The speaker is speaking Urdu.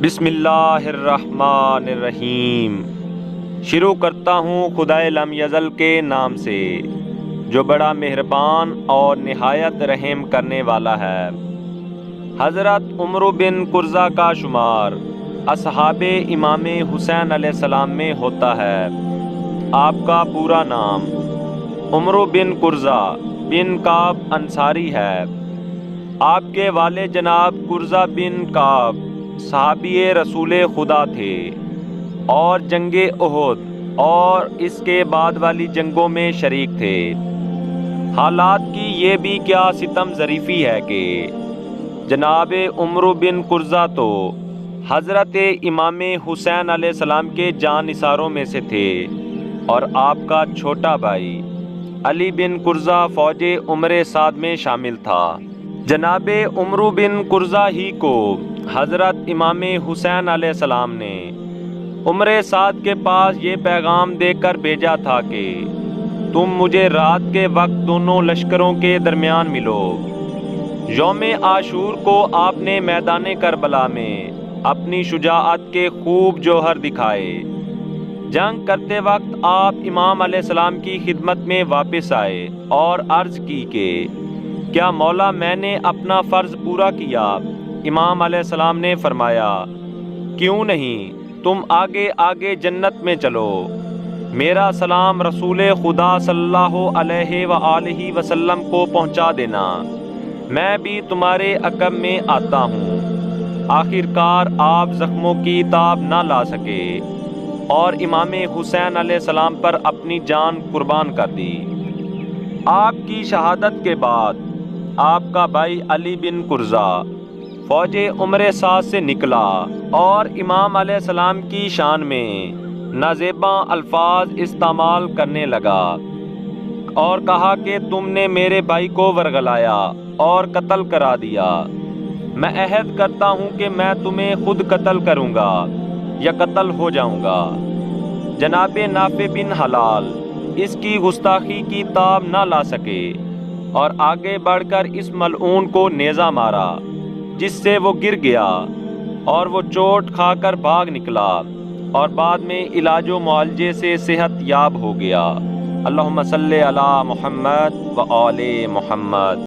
بسم اللہ الرحمن الرحیم۔ شروع کرتا ہوں خدائے لم یزل کے نام سے جو بڑا مہربان اور نہایت رحم کرنے والا ہے۔ حضرت عمرو بن قرظہ کا شمار اصحاب امام حسین علیہ السلام میں ہوتا ہے۔ آپ کا پورا نام عمرو بن قرظہ بن کعب انصاری ہے۔ آپ کے والد جناب قرظہ بن کعب صحابی رسول خدا تھے اور جنگ احد اور اس کے بعد والی جنگوں میں شریک تھے۔ حالات کی یہ بھی کیا ستم ظریفی ہے کہ جناب عمرو بن قرظہ تو حضرت امام حسین علیہ السلام کے جان نثاروں میں سے تھے اور آپ کا چھوٹا بھائی علی بن قرظہ فوج عمر سعد میں شامل تھا۔ جناب عمرو بن قرظہ ہی کو حضرت امام حسین علیہ السلام نے عمر سعد کے پاس یہ پیغام دے کر بھیجا تھا کہ تم مجھے رات کے وقت دونوں لشکروں کے درمیان ملو۔ یوم عاشور کو آپ نے میدان کربلا میں اپنی شجاعت کے خوب جوہر دکھائے۔ جنگ کرتے وقت آپ امام علیہ السلام کی خدمت میں واپس آئے اور عرض کی کہ کیا مولا میں نے اپنا فرض پورا کیا؟ امام علیہ السلام نے فرمایا کیوں نہیں، تم آگے آگے جنت میں چلو۔ میرا سلام رسول خدا صلی اللہ علیہ وآلہ وسلم کو پہنچا دینا، میں بھی تمہارے عقب میں آتا ہوں۔ آخرکار آپ زخموں کی تاب نہ لا سکے اور امام حسین علیہ السلام پر اپنی جان قربان کر دی۔ آپ کی شہادت کے بعد آپ کا بھائی علی بن قرظہ فوج عمر سعد سے نکلا اور امام علیہ السلام کی شان میں نازیباں الفاظ استعمال کرنے لگا اور کہا کہ تم نے میرے بھائی کو ورغلایا اور قتل کرا دیا۔ میں عہد کرتا ہوں کہ میں تمہیں خود قتل کروں گا یا قتل ہو جاؤں گا۔ جناب نافع بن حلال اس کی گستاخی کی تاب نہ لا سکے اور آگے بڑھ کر اس ملعون کو نیزہ مارا جس سے وہ گر گیا اور وہ چوٹ کھا کر بھاگ نکلا اور بعد میں علاج و معالجے سے صحت یاب ہو گیا۔ اللہم صلی علی محمد و آل محمد۔